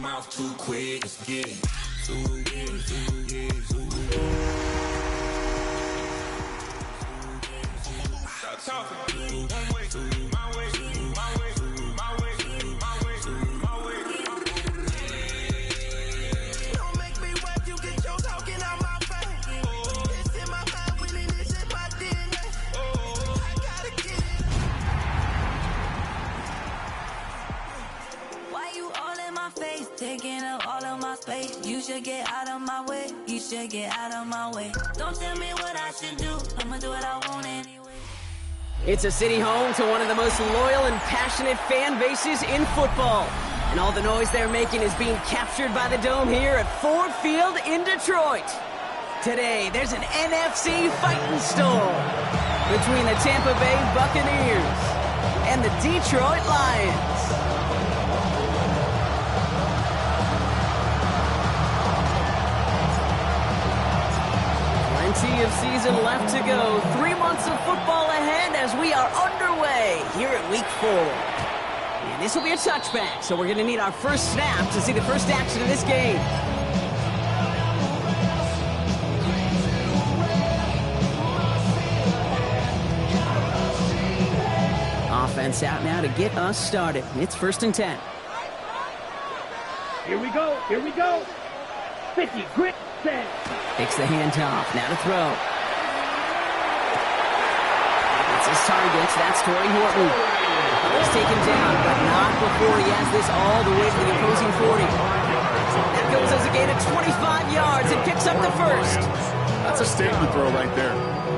mouth too quick. Let's get it. Stop talking. One way, my way, my way, my way, my way, my way. Don't make me wet, you get your talking out my face. It's in my mind, winning this in my DNA. I gotta get it. Why you all in my face, taking up all of my space? You should get out of my way, you should get out of my way. Don't tell me what I should do, I'ma do what I want anyway. It's a city home to one of the most loyal and passionate fan bases in football. And all the noise they're making is being captured by the Dome here at Ford Field in Detroit. Today, there's an NFC fighting storm between the Tampa Bay Buccaneers and the Detroit Lions. Plenty of season left to go. 3 months of football ahead as we are underway here at Week 4. And this will be a touchback, so we're going to need our first snap to see the first action of this game. Offense out now to get us started. It's 1st and 10. Here we go, here we go. 50, grit, set. Takes the handoff, now to throw. That's his target, that's Torrey Horton. He's taken down, but not before he has this all the way to the opposing 40. That goes as a gain of 25 yards and picks up the first. That's a statement throw right there.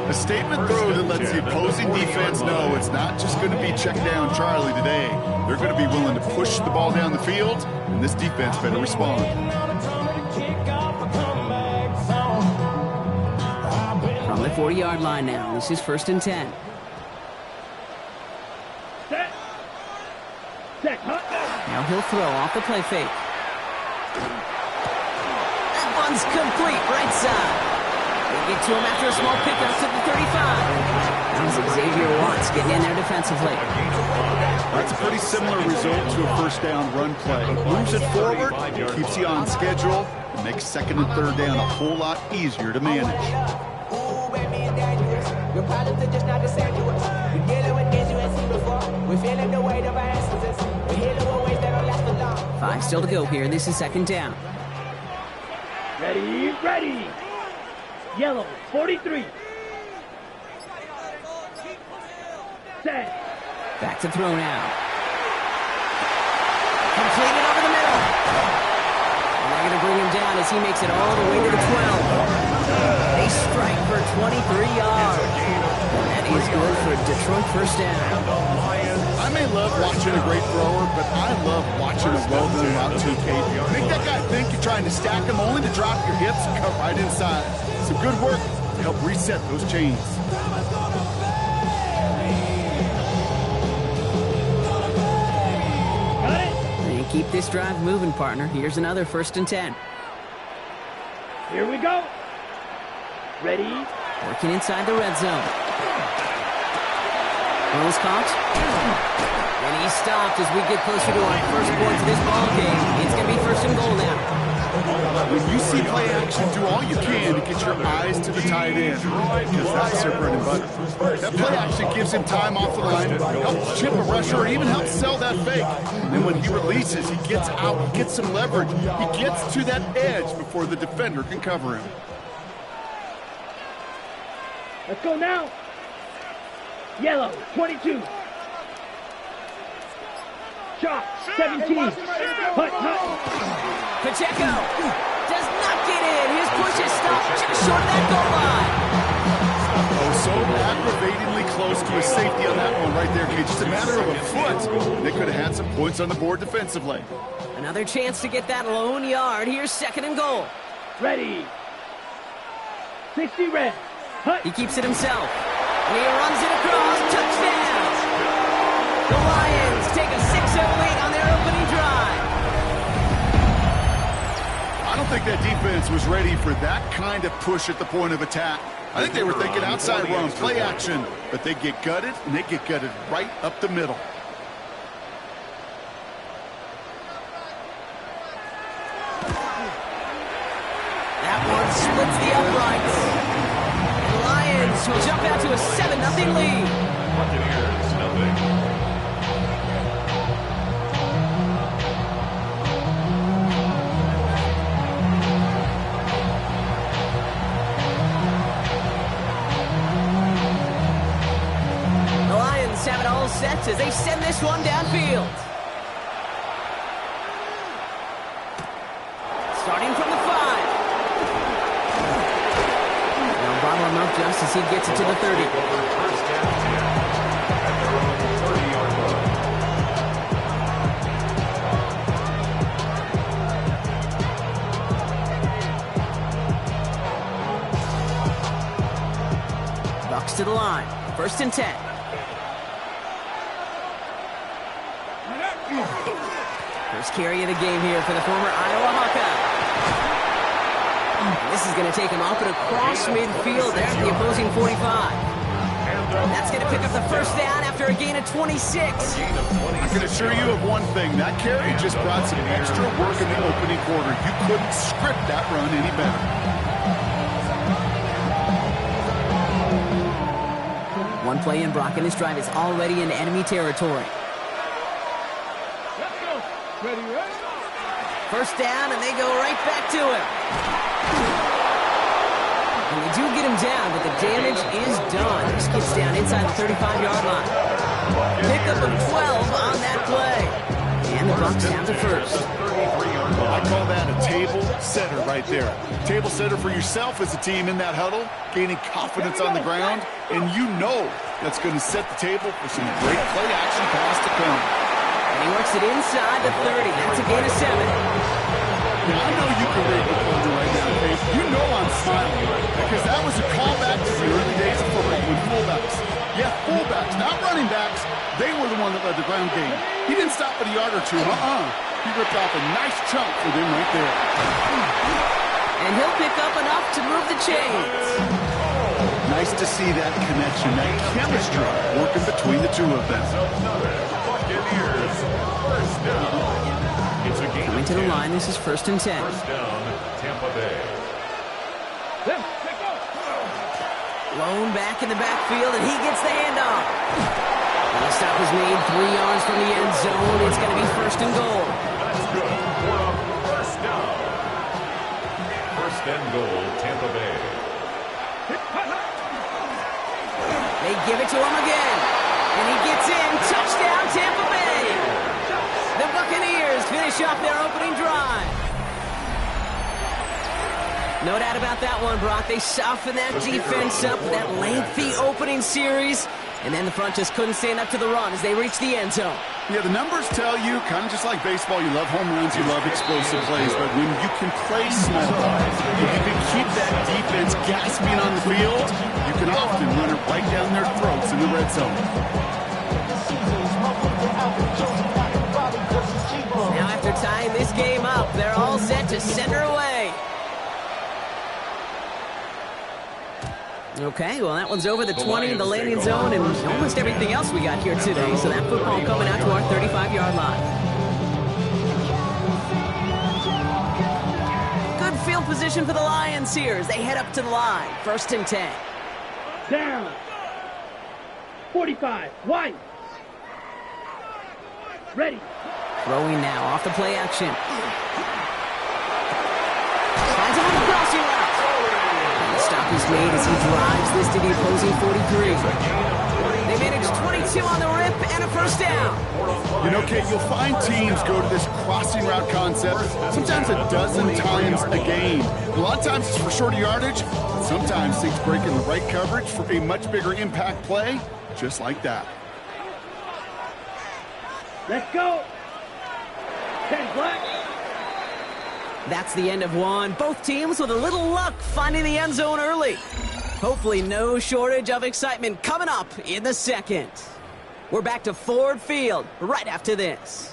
A statement throw that lets the opposing defense know it's not just going to be check down Charlie today. They're going to be willing to push the ball down the field, and this defense better respond. From the 40-yard line now, this is 1st and 10. Set. Set. Now he'll throw off the play fake. That one's complete, right side. They get to him after a small pickup to the 35. That was Xavier Watts getting in there defensively. That's a pretty similar result to a first down run play. Moves it forward, keeps you on schedule, and makes 2nd and 3rd down a whole lot easier to manage. Your problems are just not the same to us. We're dealing with things you ain't seen before. We're feeling the weight of our answers. We're healing with ways that don't last for long. 5 still to go here. This is 2nd down. Ready, ready. Yellow, 43. Set. Back to throw now. Completed over the middle. And they're going to bring him down as he makes it all the way to the 12. They strike for 23 yards. That is good for Detroit first down. I may love watching a great thrower, but I love watching a well-done route too, Kate. Make that guy think you're trying to stack him only to drop your hips and cut right inside. Some good work to help reset those chains. Got it. And keep this drive moving, partner. Here's another 1st and 10. Here we go. Ready. Working inside the red zone. Ball's caught. And he's stopped as we get closer to our first points of this ball game. It's going to be 1st and goal now. When you see play action, do all you can to get your eyes to the tight end, because that's their bread and butter. That play action gives him time off the line, helps chip a rusher, or even helps sell that fake. And then when he releases, he gets out, he gets some leverage, he gets to that edge before the defender can cover him. Let's go now. Yellow, 22. Shot, 17. Hut, hut. Pacheco does not get in. His push is stopped just short of that goal line. Oh, so aggravatingly close to a safety on that one right there, Kate. Just a matter of a foot. They could have had some points on the board defensively. Another chance to get that lone yard. Here's 2nd and goal. Ready. 60 red. Hut. He keeps it himself. And he runs it across. Touchdown! The Lions take a 6-0 lead on their opening drive. I don't think that defense was ready for that kind of push at the point of attack. I think they were thinking outside run, play action, but they get gutted, and they get gutted right up the middle. splits the uprights. And the Lions will jump out to a 7-0 lead. Buccaneers, nothing. Have it all set as they send this one downfield. Starting from the 5. Now bottle him up just as he gets it to the 30. First down 10 at their own 30-yard line. Bucks to the line. 1st and 10. First carry of the game here for the former Iowa Hawkeye. This is going to take him up and across midfield there at the opposing 45. That's going to pick up the first down after a gain of 26. I can assure you of one thing. That carry just brought some extra work in the opening quarter. You couldn't script that run any better. One play in, Brock, and this drive is already in enemy territory. First down, and they go right back to him. And they do get him down, but the damage is done. He skips down inside the 35-yard line. Pickup of 12 on that play. And the Bucks have the first. I call that a table setter right there. Table setter for yourself as a team in that huddle, gaining confidence on the ground, and you know that's going to set the table for some great play-action pass to come. He works it inside the 30. That's a gain of 7. Now, I know you can read the corner right now, Dave. You know I'm smiling because that was a callback to the early days of football with fullbacks. Yeah, fullbacks, not running backs. They were the one that led the ground game. He didn't stop at a yard or two. He ripped off a nice chunk for them right there. And he'll pick up enough to move the chains. Nice to see that connection, that chemistry working between the two of them. Buccaneers, first down. It's a gain. Coming to the line, this is 1st and 10. First down, Tampa Bay. Lone back in the backfield, and he gets the handoff. And the stop is made 3 yards from the end zone. It's going to be 1st and goal. That's good for a first down. First and goal, Tampa Bay. They give it to him again. And he gets in. Touchdown, Tampa Bay. The Buccaneers finish off their opening drive. No doubt about that one, Brock. They softened that defense up with that lengthy opening series. And then the front just couldn't stand up to the run as they reached the end zone. Yeah, the numbers tell you, kind of just like baseball, you love home runs, you love explosive plays, but when you can play small, if you can keep that defense gasping on the field, you can often run it right down their throats in the red zone. Now after tying this game up, they're all set to send her away. Okay, well, that one's over the 20, the landing zone, and almost everything else we got here today. So that football coming out to our 35-yard line. Good field position for the Lions here as they head up to the line. 1st and 10. Down. 45. Wide. Ready. Throwing now off the play action. Finds him on the crossing route. Stop is made as he drives this to the opposing 43. They managed 22 on the rip and a first down. You know, Kate, you'll find teams go to this crossing route concept sometimes a dozen times a game. A lot of times it's for shorter yardage, but sometimes things break in the right coverage for a much bigger impact play, just like that. Let's go. 10 black. That's the end of one. Both teams with a little luck finding the end zone early. Hopefully no shortage of excitement coming up in the second. We're back to Ford Field right after this.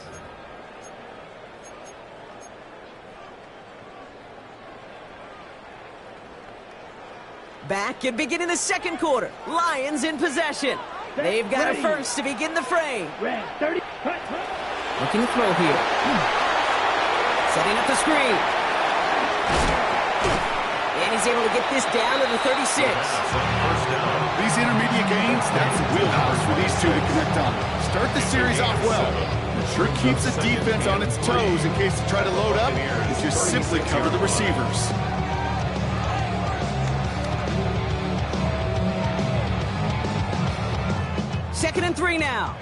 Back and beginning the second quarter. Lions in possession. They've got a first to begin the frame. Red 30. Looking to throw here. Setting up the screen. And he's able to get this down to the 36. First down. These intermediate gains, that's the wheelhouse for these two to connect on. Start the series off well. It sure keeps the defense on its toes in case they try to load up and just simply cover the receivers. Second and 3 now.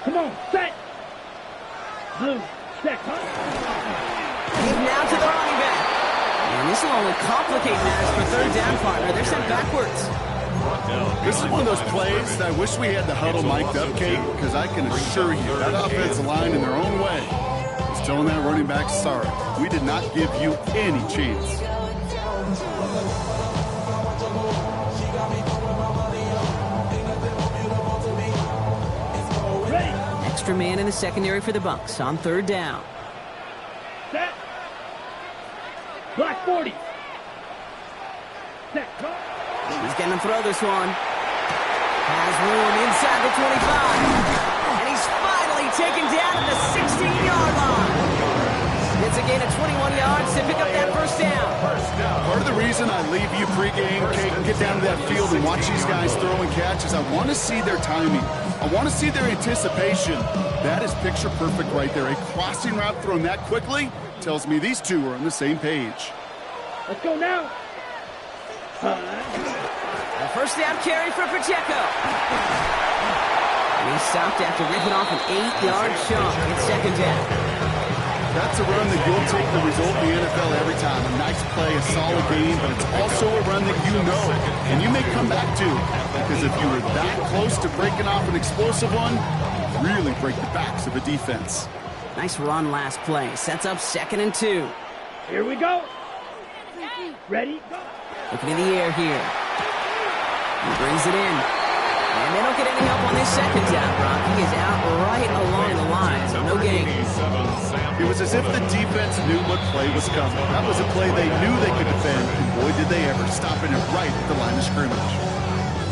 Come on, set. Blue, set. Give now to the running back. And this will only complicate matters for third down, partner. They're sent backwards. This is one of those plays that I wish we had the huddle mic'd up, Kate, because I can assure you that offensive line in their own way is telling that running back, sorry, we did not give you any chance. Extra man in the secondary for the Bucs on third down. Set. Black 40. Set. Go. He's going to throw this one. Has room inside the 25. And he's finally taken down at the 16-yard line. It's a gain of 21 yards to pick up that first down. Part of the reason I leave you pregame, Kate, and get down to that field and watch these guys throw and catch is I want to see their timing. I want to see their anticipation. That is picture perfect right there. A crossing route thrown that quickly tells me these two are on the same page. Let's go now. A first down carry for Pacheco. And he stopped after ripping off an 8-yard chunk. It's second down. That's a run that you'll take the result in the NFL every time. A nice play, a solid game, but it's also a run that you know and you may come back to. Because if you were that close to breaking off an explosive one, really break the backs of a defense. Nice run last play. Sets up second and 2. Here we go. Ready? Go. Looking in the air here. He brings it in. And they don't get any help on this second down, Brock. He is out right along the line, so no gain. It was as if the defense knew what play was coming. That was a play they knew they could defend, and boy did they ever, stopping it right at the line of scrimmage.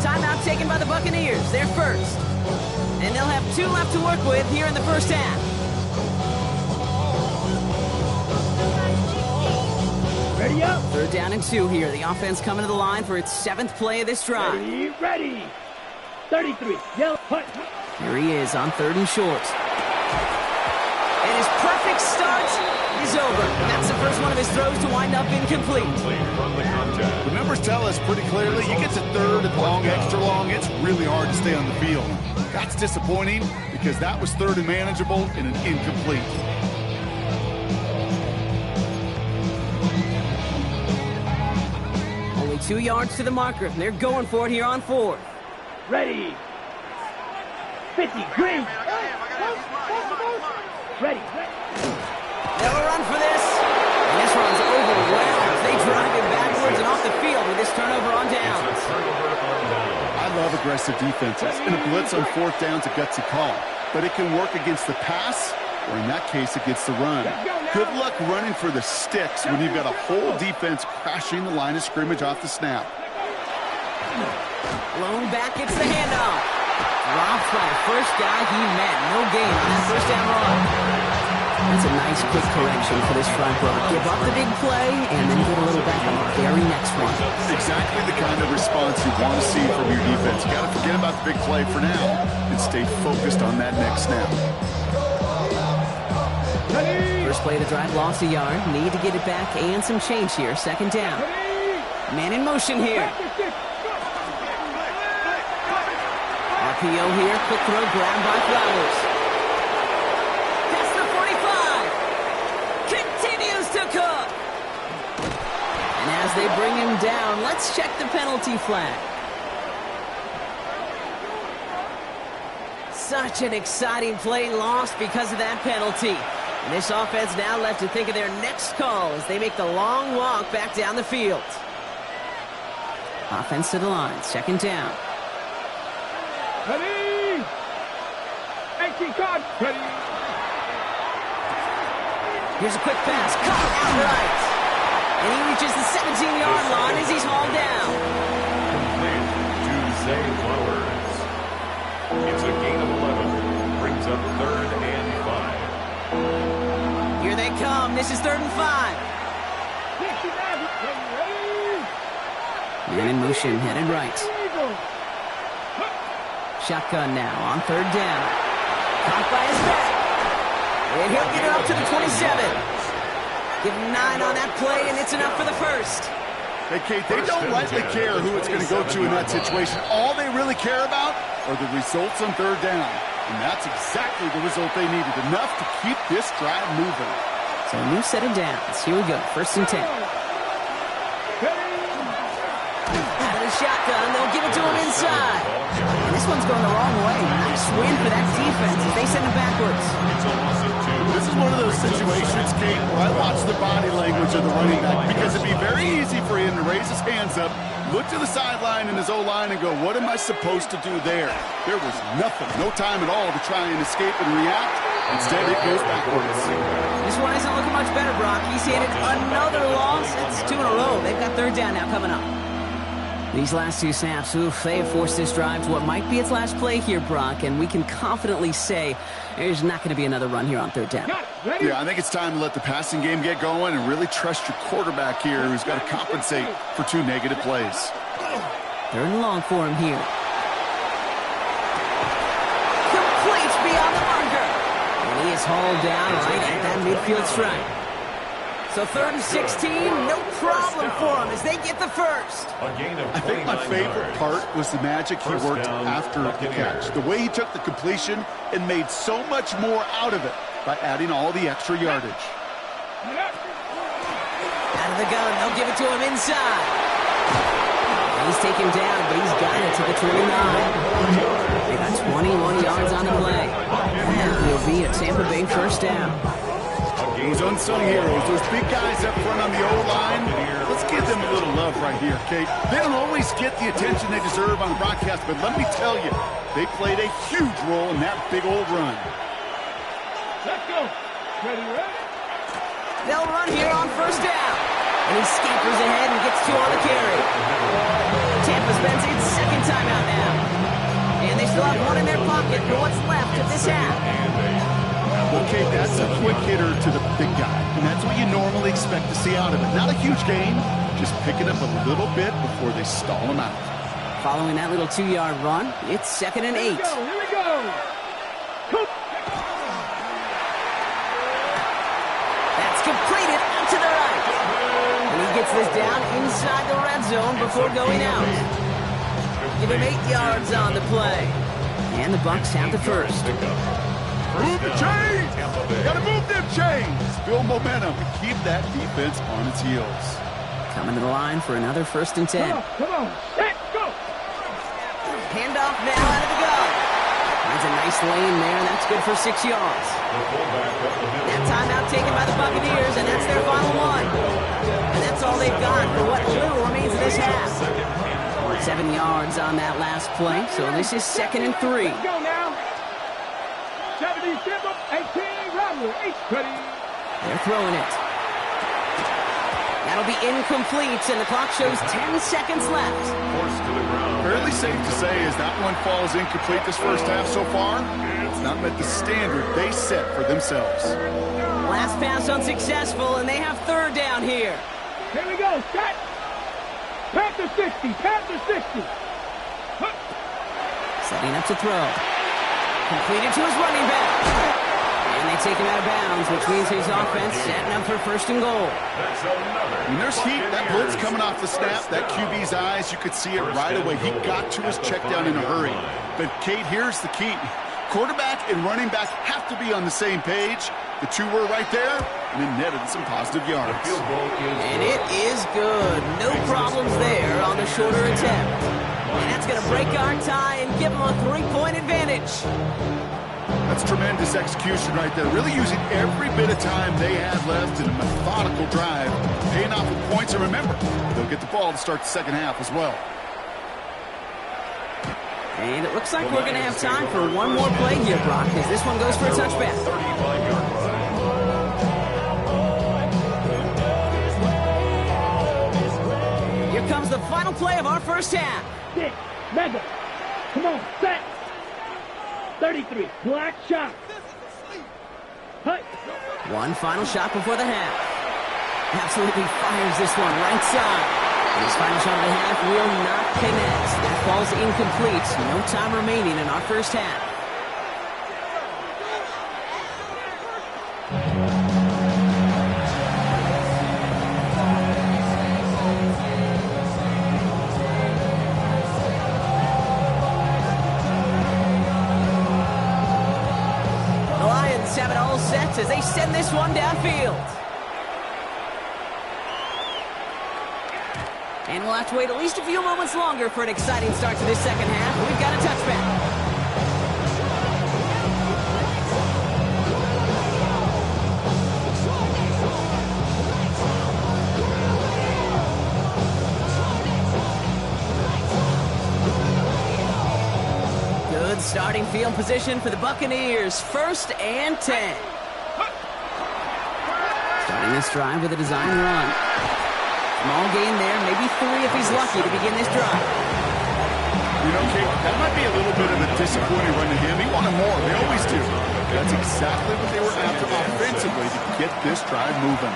Timeout taken by the Buccaneers. They're first. And they'll have 2 left to work with here in the first half. Ready up. Third down and 2 here. The offense coming to the line for its 7th play of this drive. Ready, ready. 33. Yellow. Hut. Here he is on third and short. And his perfect start is over. And that's the first one of his throws to wind up incomplete. The numbers tell us pretty clearly, you get to third and long, extra long, it's really hard to stay on the field. That's disappointing because that was third and manageable and an incomplete. Only 2 yards to the marker. They're going for it here on fourth. Ready. 50. Green. Ready. They'll run for this. And this one's overwhelmed. They drive him backwards and off the field with this turnover on downs. I love aggressive defenses. And a blitz on fourth down's a gutsy call. But it can work against the pass, or in that case, against the run. Good luck running for the sticks when you've got a whole defense crashing the line of scrimmage off the snap. Lone back gets the handoff. Dropped by the first guy he met. No gain on that first down run. That's a nice quick correction for this front row. Give up the big play and then get a little back on the very next one. Exactly the kind of response you want to see from your defense. You got to forget about the big play for now and stay focused on that next snap. First play of the drive, lost a yard. Need to get it back and some change here. Second down. Man in motion here. RPO here. Quick throw grabbed by Flowers. Past the 45. Continues to cook. And as they bring him down, let's check the penalty flag. Such an exciting play lost because of that penalty. And this offense now left to think of their next call as they make the long walk back down the field. Offense to the line. Second down. Ready. 18 card. Ready. Here's a quick pass. Caught outright. And he reaches the 17-yard line as he's hauled down. Complete to Zay Flowers. It's a gain of 11. Brings up third and 5. Here they come. This is 3rd and 5. Man in motion, headed right. Shotgun now on 3rd down. Caught by his back. And he'll get it up to the 27. Give him 9 on that play, and it's enough for the first. Hey, Kate, they don't rightly care who it's going to go to in that situation. All they really care about are the results on 3rd down. And that's exactly the result they needed. Enough to keep this drive moving. So a new set of downs. Here we go. 1st and 10. Out of the shotgun. They'll give it to him inside. And this one's going the wrong way. Nice win for that defense as they send it backwards. This is one of those situations, Kate, where I watch the body language of the running back because it'd be very easy for him to raise his hands up, look to the sideline in his O-line and go, what am I supposed to do there? There was nothing, no time at all to try and escape and react. Instead, it goes backwards. This one isn't looking much better, Brock. He's handed another loss. It's 2 in a row. They've got 3rd down now coming up. These last 2 snaps, they have forced this drive to what might be its last play here, Brock, and we can confidently say there's not going to be another run here on 3rd down. Yeah, I think it's time to let the passing game get going and really trust your quarterback here who's got to compensate for 2 negative plays. 3rd and long for him here. Complete beyond the marker. And he is hauled down right at that midfield stripe. So 3rd and 16, no problem for him as they get the first. I think my favorite part was the magic he worked after the catch. The way he took the completion and made so much more out of it by adding all the extra yardage. Out of the gun, they'll give it to him inside. He's taken down, but he's got it to the 29. They got 21 yards on the play. And he'll be a Tampa Bay 1st down. Those unsung heroes, those big guys up front on the O-line, let's give them a little love right here, Kate. They don't always get the attention they deserve on broadcast, but let me tell you, they played a huge role in that big old run. Let's go. Ready? They'll run here on 1st down. And he scampers ahead and gets 2 on the carry. Tampa spends its 2nd timeout now. And they still have 1 in their pocket for what's left of this half. Okay, that's a quick hitter to the big guy, and that's what you normally expect to see out of it. Not a huge gain, just picking up a little bit before they stall him out. Following that little 2-yard run, it's 2nd and 8. Here we go. That's completed out to the right. And he gets this down inside the red zone before going out. Give him 8 yards on the play. And the Bucs have the first. Move the chains! Gotta move them chains! Build momentum and keep that defense on its heels. Coming to the line for another 1st and 10. Come on. Let's go. Handoff now out of the gun. Finds a nice lane there, and that's good for 6 yards. That timeout taken by the Buccaneers, and that's their final one. And that's all they've got for what little remains of this half. 7 yards on that last play, so this is 2nd and 3. Let's go now. 70, 18, Robert, 8, ready. They're throwing it. That'll be incomplete, and the clock shows 10 seconds left. Fairly safe to say as that one falls incomplete this 1st half so far, it's not met the standard they set for themselves. Last pass unsuccessful, and they have 3rd down here. Here we go, set. Panther 60, Panther 60. Setting up to throw. Completed to his running back. And they take him out of bounds, which means his offense setting up for 1st and goal. When there's heat, that blitz coming off the snap, that QB's eyes, you could see it right away. He got to his check down in a hurry. But, Kate, here's the key. Quarterback and running back have to be on the same page. The 2 were right there, and it netted some positive yards. And it is good. No problems there on the shorter attempt. And that's going to break our tie and give them a 3-point advantage. That's tremendous execution right there. Really using every bit of time they had left in a methodical drive, paying off with points. And remember, they'll get the ball to start the 2nd half as well. And it looks like we're going to have time for one more play here, Brock, as this one goes for a touchback. Here comes the final play of our 1st half. Six, mega. Come on, set. 33, black shot. One final shot before the half. Absolutely fires this one right side. And his final shot of the half will not connect. That ball's incomplete. No time remaining in our first half. The Lions have it all set as they send this one downfield. And we'll have to wait at least a few moments longer for an exciting start to this second half. We've got a touchback. Good starting field position for the Buccaneers. 1st and 10. Starting this drive with a design run. Small gain there, maybe 3 if he's lucky to begin this drive. You know, Kate, that might be a little bit of a disappointing run to him. He wanted more. They always do. That's exactly what they were after offensively to get this drive moving.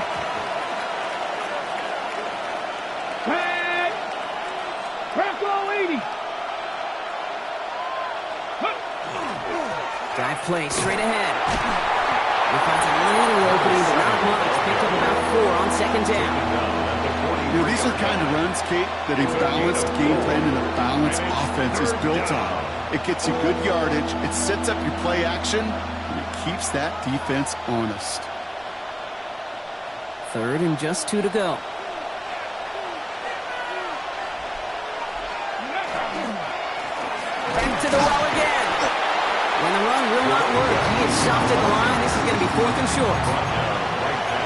Tag! Bronco 80! Dive play straight ahead. He finds a little opening, but not much. Picked up about 4 on 2nd down. You know, these are the kind of runs, Kate, that a balanced game plan and a balanced offense is built on. It gets you good yardage, it sets up your play action, and it keeps that defense honest. 3rd and just 2 to go. Back to the well again. When the run will not work, he is stopped at the line. This is going to be 4th and short.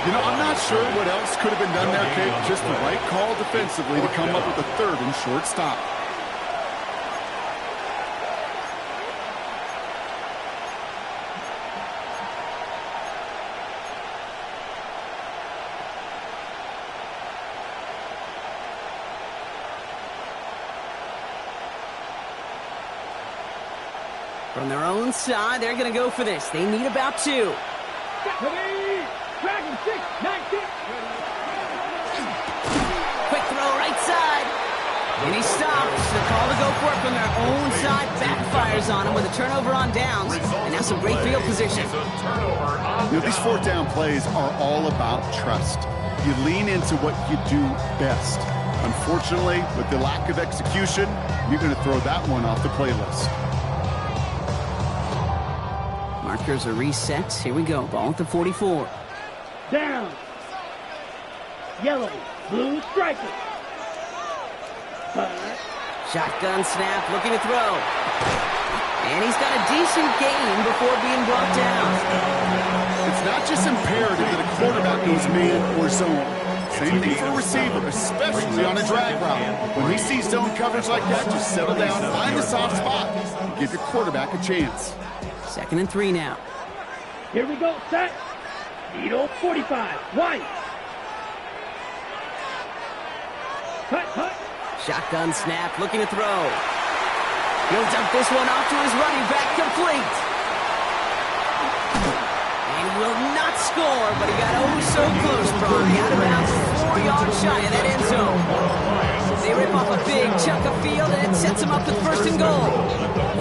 You know, I'm not sure what else could have been done there, Kate. Just the right call defensively to come up with a 3rd and short stop. From their own side, they're going to go for this. They need about 2. Dragon 6, 19. Quick throw right side. And he stops. The call to go for it from their own side backfires on him with a turnover on downs. And now some great field position. You know, these 4th down plays are all about trust. You lean into what you do best. Unfortunately, with the lack of execution, you're going to throw that one off the playlist. Markers are reset. Here we go. Ball at the 44. Down. Yellow, blue striker. Shotgun snap, looking to throw. And he's got a decent gain before being brought down. It's not just imperative that a quarterback goes man or zone. Same thing for a receiver, especially on a drag route. When he sees zone coverage like that, just settle down, find the soft spot, and give your quarterback a chance. 2nd and 3 now. Here we go, set. Needle 45, White. Cut. Shotgun snap, looking to throw. He'll dump this one off to his running back, complete. And he will not score, but he got oh so close, Braun. He out of bounds 4 yards shy of that end zone. They rip off a big chunk of field, and it sets them up with 1st and goal.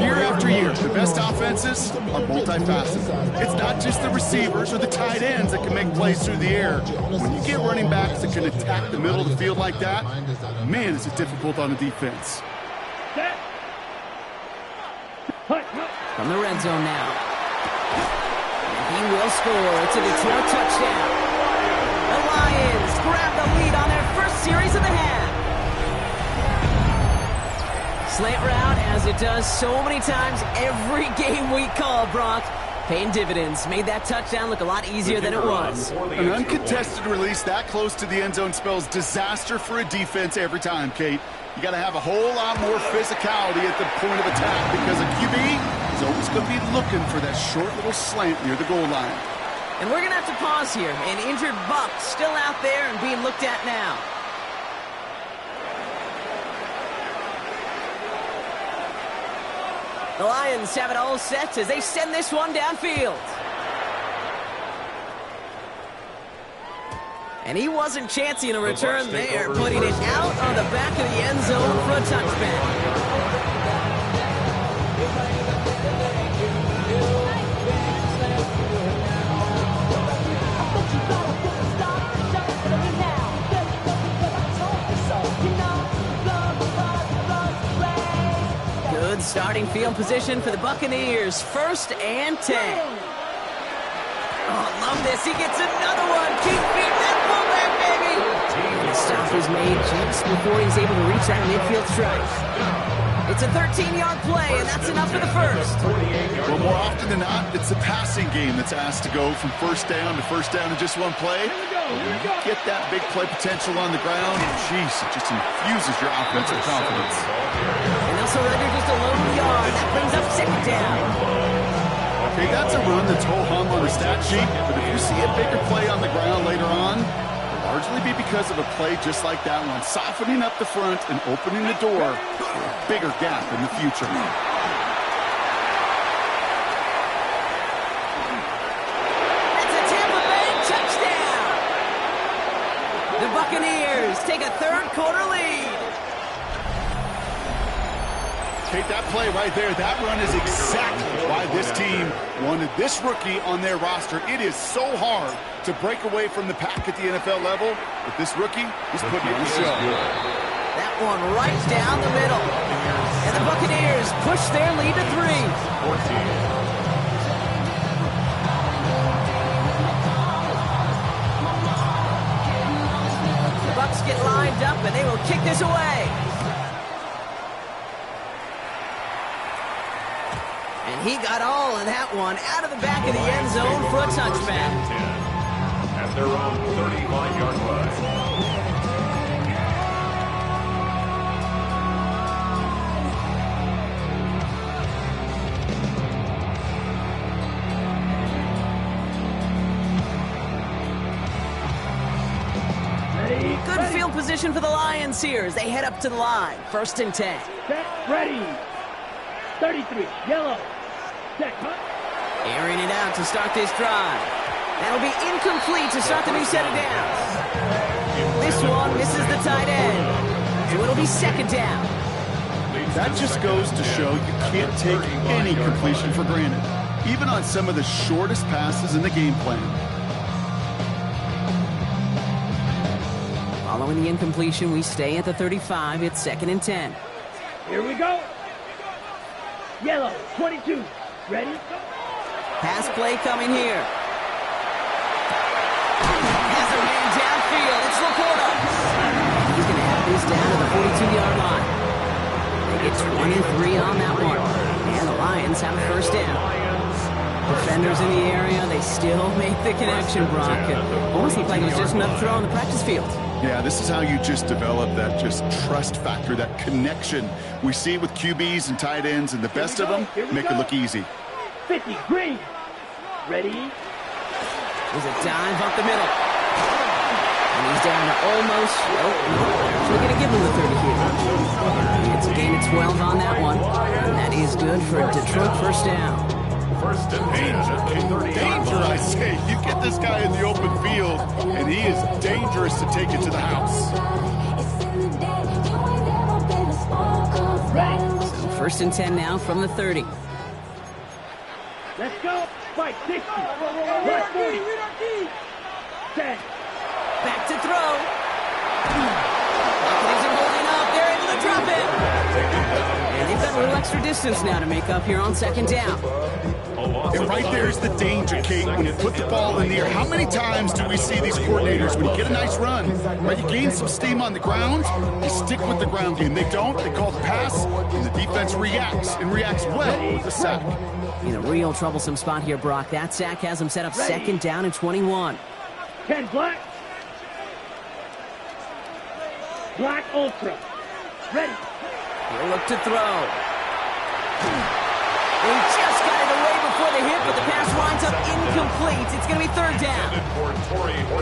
Year after year, the best offenses are multifaceted. It's not just the receivers or the tight ends that can make plays through the air. When you get running backs that can attack the middle of the field like that, man, is it difficult on the defense. Set. From the red zone now. And he will score. It's a Detroit touchdown. The Lions grab the lead on their first series of the half. Slant route, as it does so many times every game we call, Brock. Paying dividends. Made that touchdown look a lot easier than it was. An uncontested release that close to the end zone spells disaster for a defense every time, Kate. You got to have a whole lot more physicality at the point of attack because a QB is always going to be looking for that short little slant near the goal line. And we're going to have to pause here. An injured Buck still out there and being looked at now. The Lions have it all set as they send this one downfield. And he wasn't chancing a return there, putting it out on the back of the end zone for a touchback. Good starting field position for the Buccaneers. 1st and 10. Oh, love this. He gets another one. Keep beating that fullback, baby. The stop was made just before he's able to reach that midfield strike. It's a 13-yard play, and that's enough for the first. Well, more often than not, it's a passing game that's asked to go from first down in just one play. You get that big play potential on the ground, and jeez, it just infuses your offensive confidence. And they'll surrender just a lone yard. That brings up 2nd down. Okay, that's a run that's ho-hum on the stat sheet, but if you see a bigger play on the ground later on, it'll largely be because of a play just like that one, softening up the front and opening the door for a bigger gap in the future. That's a Tampa Bay touchdown! The Buccaneers take a 3rd quarter lead. Take that play right there. That run is exactly why this team wanted this rookie on their roster. It is so hard to break away from the pack at the NFL level, but this rookie is putting it on the show. That one right down the middle. And the Buccaneers push their lead to 3. 14. The Bucs get lined up, and they will kick this away. And he got all of that one out of the back of the end zone for a touchback. At their own 35-yard line. Good field position for the Lions here as they head up to the line. 1st and 10. Set, ready. 33, yellow. Set, cut. Airing it out to start this drive. That'll be incomplete to start the new set of downs. This one misses the tight end. So it'll be 2nd down. That just goes to show you can't take any completion for granted, even on some of the shortest passes in the game plan. Following the incompletion, we stay at the 35. It's 2nd and 10. Here we go. Yellow, 22. Ready? Pass play coming here. Has a man downfield. It's Laporta. He's going to have this down to the 42-yard line. They get 23 on that one. And the Lions have a 1st down. Defenders in the area, they still make the connection, Brock. It almost looked like it was just another throw on the practice field. Yeah, this is how you just develop that just trust factor, that connection. We see it with QBs and tight ends, and the best of them make it look easy. 50, green. Ready? There's a dive up the middle. And he's down to almost, we're going to give him the 30 here. It's a gain of 12 on that one. And that is good for a Detroit 1st down. 1st and 10. Danger, I say. You get this guy in the open field, and he is dangerous to take it to the house. So 1st and 10 now from the 30. Let's go. Fight 60. Plus 40. 10. Back to throw. Buccaneers are holding up. They're able to drop it. And they've got a little extra distance now to make up here on 2nd down. And right there's the danger, Kate, when you put the ball in the air. How many times do we see these coordinators, when you get a nice run, right, you gain some steam on the ground, you stick with the ground game. They don't, they call the pass, and the defense reacts, and reacts well with the sack. In a real troublesome spot here, Brock. That sack has him set up 2nd down and 21. 10 black. Black ultra. Ready. He'll look to throw. He just got it away before the hit, but the pass winds up incomplete. It's going to be 3rd down.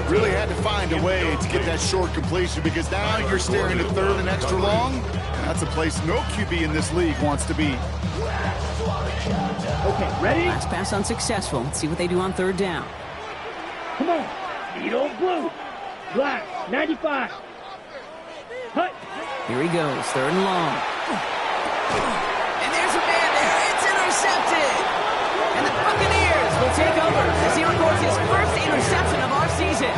Really had to find a way to get that short completion, because now you're staring at 3rd and extra long. And that's a place no QB in this league wants to be. Okay, ready? Last pass unsuccessful. Let's see what they do on 3rd down. Come on. Needle blue. Black, 95. Hut. Here he goes, 3rd and long. And there's a man there. It's intercepted. And the Buccaneers will take over as he records his first interception of our season.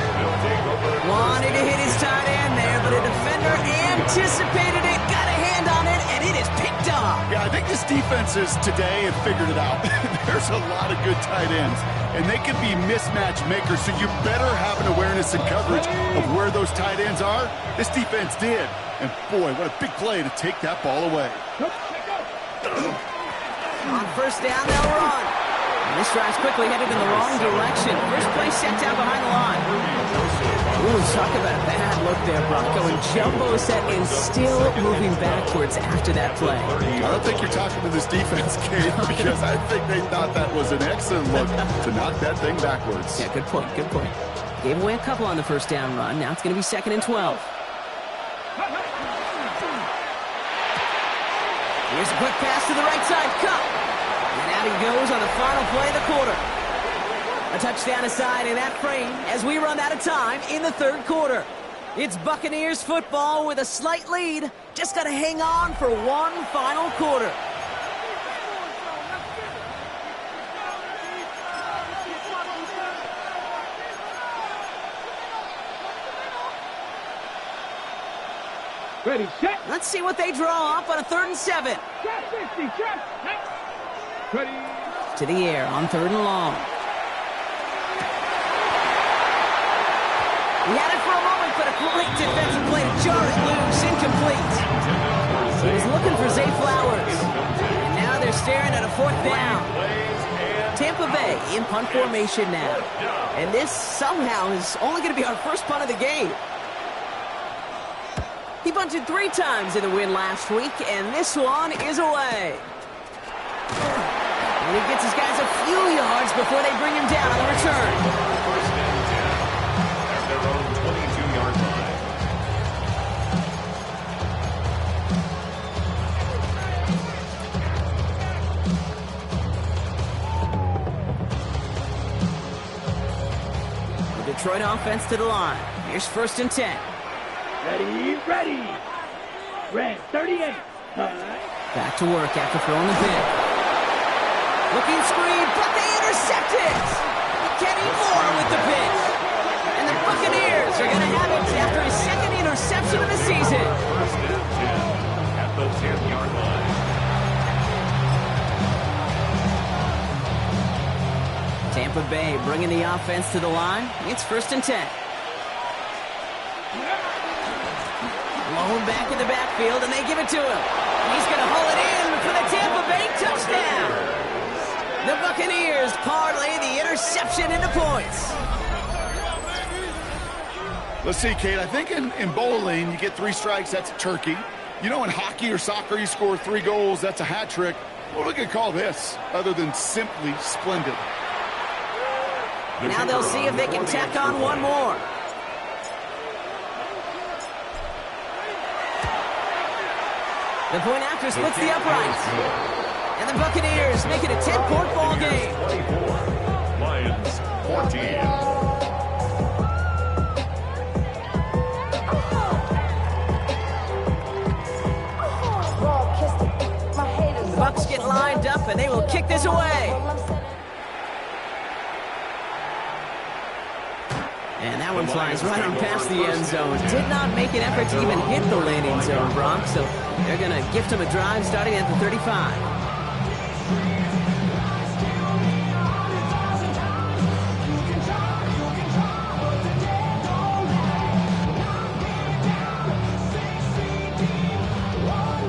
Wanted to hit his tight end there, but a defender anticipated it, got a hand on it, and it is picked up. Yeah, I think this defenses today have figured it out. There's a lot of good tight ends, and they can be mismatch makers, so you better have an awareness and coverage of where those tight ends are. This defense did. And boy, what a big play to take that ball away. On 1st down, they'll run. And this drive's quickly headed in the wrong direction. First play set down behind the line. Ooh, talk about a bad look there, Bronco. And jumbo set and still moving backwards after that play. I don't think you're talking to this defense, Kate, because I think they thought that was an excellent look to knock that thing backwards. Yeah, good point, good point. Gave away a couple on the 1st down run. Now it's going to be 2nd and 12. Here's a quick pass to the right side, Kupp. And out he goes on the final play of the quarter. A touchdown aside in that frame as we run out of time in the 3rd quarter. It's Buccaneers football with a slight lead. Just got to hang on for one final quarter. Ready, set. Let's see what they draw up on a 3rd and 7. Set 50, set. Ready. To the air on 3rd and long. He had it for a moment, but a great defensive play to jar it loose, incomplete. He was looking for Zay Flowers. And now they're staring at a 4th down. Tampa Bay in punt formation now. And this somehow is only going to be our first punt of the game. He bunted 3 times in the win last week, and this one is away. And he gets his guys a few yards before they bring him down on the return. 1st and 10 at their own 22-yard line. The Detroit offense to the line. Here's 1st and 10. Ready, ready. Red, 38. Back to work after throwing the pick. Looking screen, but they intercept it. Kenny Moore with the pitch. And the Buccaneers are going to have it after his 2nd interception of the season. 1st and 10 at the 10-yard line. Tampa Bay bringing the offense to the line. It's 1st and 10. Blown back in the backfield, and they give it to him. He's going to haul it in for the Tampa Bay touchdown. The Buccaneers parlay the interception into points. Let's see, Kate, I think in bowling, you get 3 strikes, that's a turkey. You know, in hockey or soccer, you score 3 goals, that's a hat trick. What we could call this, other than simply splendid? Now they'll see if they can tack on one more. The point after splits the uprights. And the Buccaneers make it a 10-point ball game. 24, Lions 14. The Bucs get lined up, and they will kick this away. And that one flies right on past the end zone. Did not make an effort to even hit the landing zone, Bronx. So they're going to gift him a drive starting at the 35.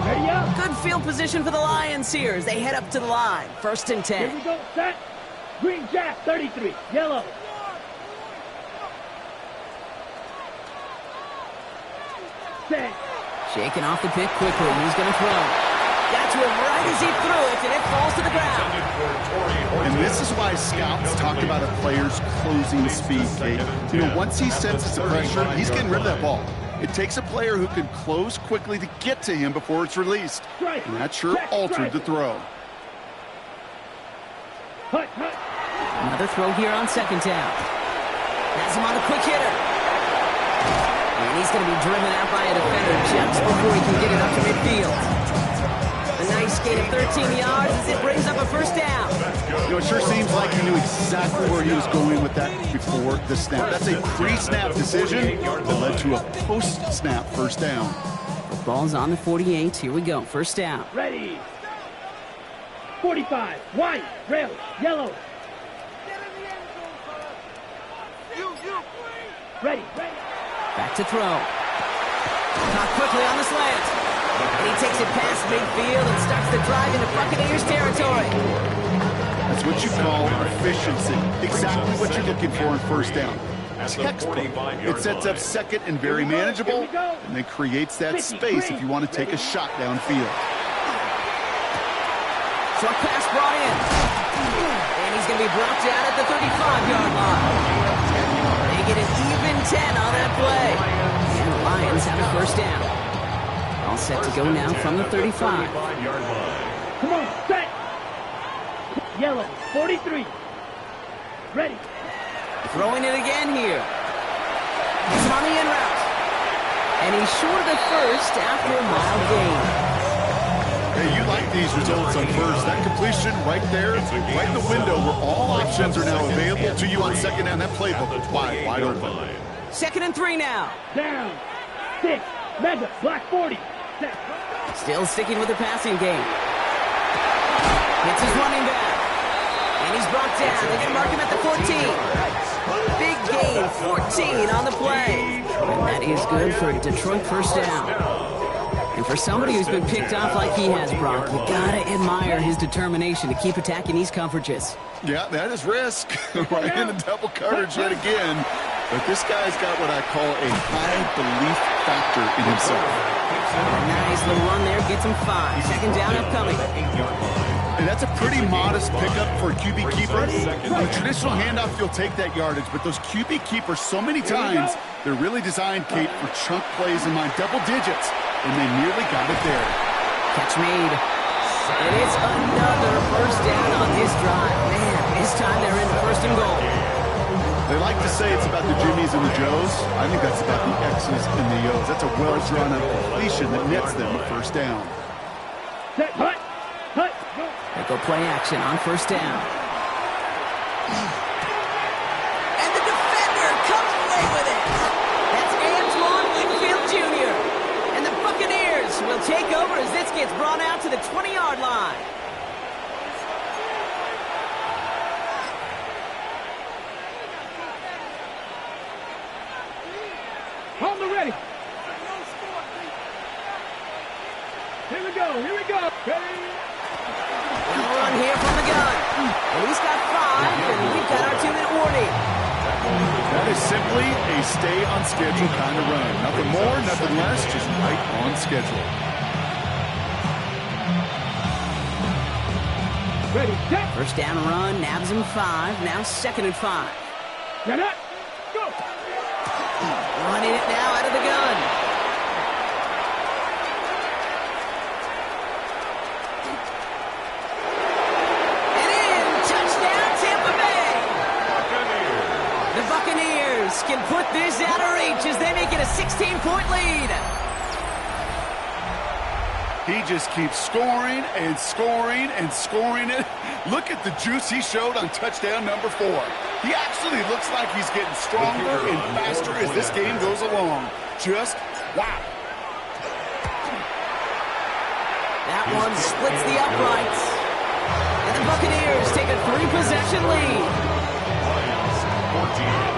Ready up. Good field position for the Lions here as they head up to the line. 1st and 10. Here we go, set. Green jack, 33. Yellow. Set. Shaking off the pick quickly. He's going to throw. Got to him right as he threw it, and it falls to the ground. And this is why scouts talk about a player's closing speed, Kate. You know, once he senses the pressure, he's getting rid of that ball. It takes a player who can close quickly to get to him before it's released. And that sure altered the throw. Hut, hut. Another throw here on 2nd down. Has him on the quick hitter. And he's going to be driven out by a defender just before he can get it up to midfield. A nice gain of 13 yards as it brings up a first down. You know, it sure seems like he knew exactly where he was going with that before the snap. That's a pre-snap decision that led to a post-snap first down. The ball's on the 48. Here we go. First down. Ready. 45. White. Red. Yellow. Ready. Back to throw. Caught quickly on the slant. And he takes it past midfield and starts the drive into Buccaneers territory. That's what you call efficiency. Exactly what you're looking for in first down. Textbook. It sets up second and very manageable, and then creates that space if you want to take a shot downfield. Short pass brought in. And he's going to be brought down at the 35-yard line. They get an even 10 on that play. And the Lions have a first down. All set to go now from the 35. Come on, set. Yellow, 43. Ready. Throwing it again here. He's on the in route. And he's short of the first after a mild gain. Hey, you like these results on first. That completion right there, right in the window where all options are now available to you on second down. That playbook is wide open. 2nd and 3 now. Down. 6. Mega. Black 40. Set. Still sticking with the passing game. Hits his running back. And he's brought down. They're going to mark him at the 14. Big gain, 14 on the play. And that is good for a Detroit first down. And for somebody who's been picked off like he has, Brock, you gotta admire his determination to keep attacking these coverages. Yeah, that is risk. Right into double coverage yet again. But this guy's got what I call a high belief factor in himself. Nice little run there, gets him 5. Second down upcoming. And that's a pretty modest pickup for a QB keeper. On a traditional handoff, you'll take that yardage, but those QB keepers, so many times, they're really designed, Kate, for chunk plays in my double digits, and they nearly got it there. Catch made. And it's another first down on this drive. Man, this time they're in the 1st and goal. They like to say it's about the Jimmies and the Joes. I think that's about the X's and the O's. That's a well-drawn-up completion that nets them a first down. Set. Hut. They go play action on first down. And the defender comes away with it. That's Antoine Winfield Jr. And the Buccaneers will take over as this gets brought out to the 20-yard line. On the ready. Here we go. Ready. Run here from the gun. And he's got 5, and we've got our 2-minute warning. That is simply a stay on schedule kind of run. Nothing more, nothing less, just right on schedule. Ready, set. First down run, nabs him 5, now 2nd and 5. Get up. Go. Running it now out of the gun. Can put this out of reach as they make it a 16-point lead. He just keeps scoring and scoring and scoring it. Look at the juice he showed on touchdown number 4. He actually looks like he's getting stronger and faster as this game goes along. Just wow. That one splits the uprights. And the Buccaneers take a 3-possession lead. 14.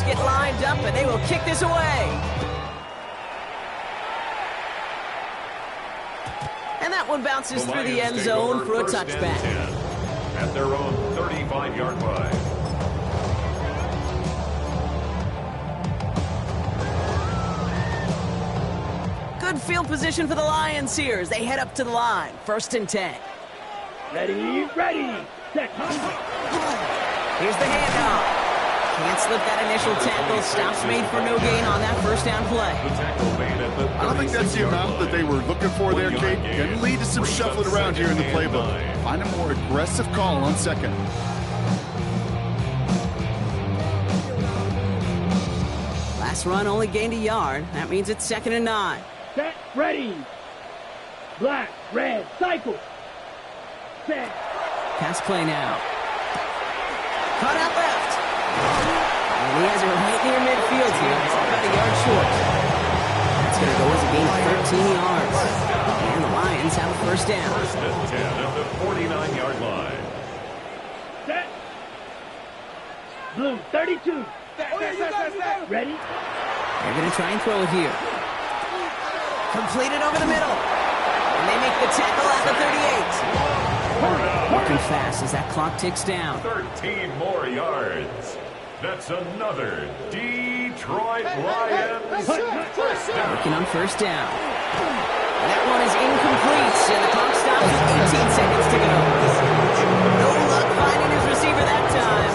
Get lined up and they will kick this away. And that one bounces through the end zone for a touchback. At their own 35-yard line. Good field position for the Lions here as they head up to the line. 1st and 10. Ready. Set. Here's the handoff. Can't slip that initial tackle. Stops made for no gain on that first down play. The tackle made at the I don't think that's the amount that they were looking for there, Kate. Going to lead to some shuffling around here in the playbook. Find a more aggressive call on second. Last run only gained a yard. That means it's 2nd and 9. Set, ready. Black, red, cycle. Set. Pass play now. Cut out left. And he has it right near midfield here. It's about a yard short. That's going to go as a gain of 13 yards. And the Lions have a first down. First and 10 at the 49-yard line. Set. Blue, 32. Set. Ready? They're going to try and throw it here. Completed over the middle. And they make the tackle at the 38. Working fast as that clock ticks down. 13 more yards. That's another Detroit Lions first down. Working on first down. That one is incomplete, and the clock stops with 18 seconds to go. No luck finding his receiver that time.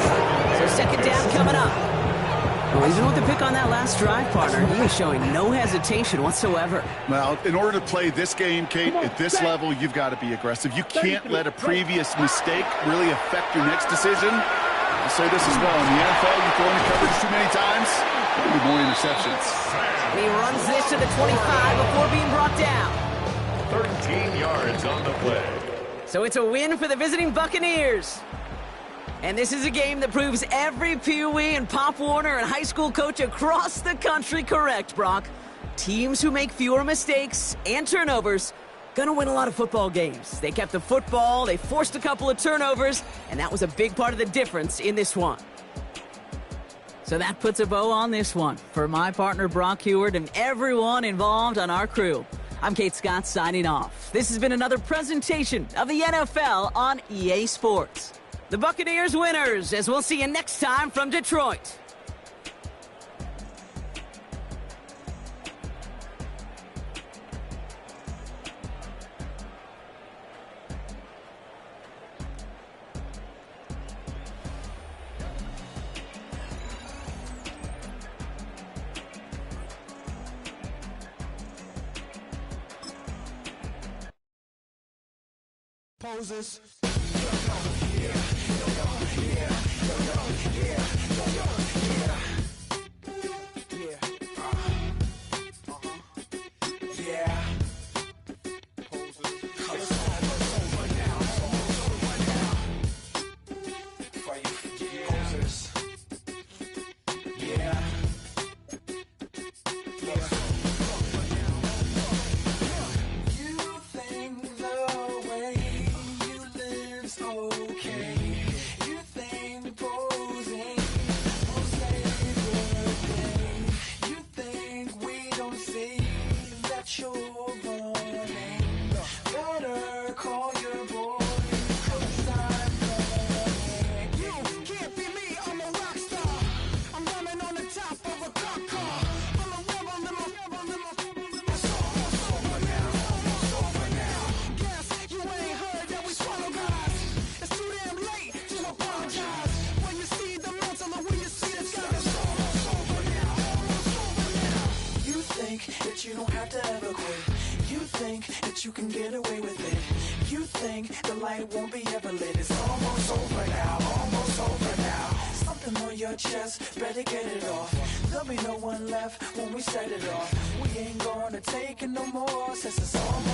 So 2nd down coming up. Well, even with the pick on that last drive, partner, he is showing no hesitation whatsoever. Well, in order to play this game, Kate, at this level, you've got to be aggressive. You can't let a previous mistake really affect your next decision. I'll say this as well. In the NFL, you throw into coverage too many times, there'll be more interceptions. And he runs this to the 25 before being brought down. 13 yards on the play. So it's a win for the visiting Buccaneers. And this is a game that proves every Pee Wee and Pop Warner and high school coach across the country correct, Brock. Teams who make fewer mistakes and turnovers gonna win a lot of football games. They kept the football, they forced a couple of turnovers, and that was a big part of the difference in this one. So that puts a bow on this one. For my partner Brock Huard and everyone involved on our crew, I'm Kate Scott signing off. This has been another presentation of the NFL on EA Sports. The Buccaneers winners, as we'll see you next time from Detroit. Poses. You don't have to ever quit. You think that you can get away with it. You think the light won't be ever lit. It's almost over now, almost over now. Something on your chest, better get it off. There'll be no one left when we set it off. We ain't gonna take it no more since it's almost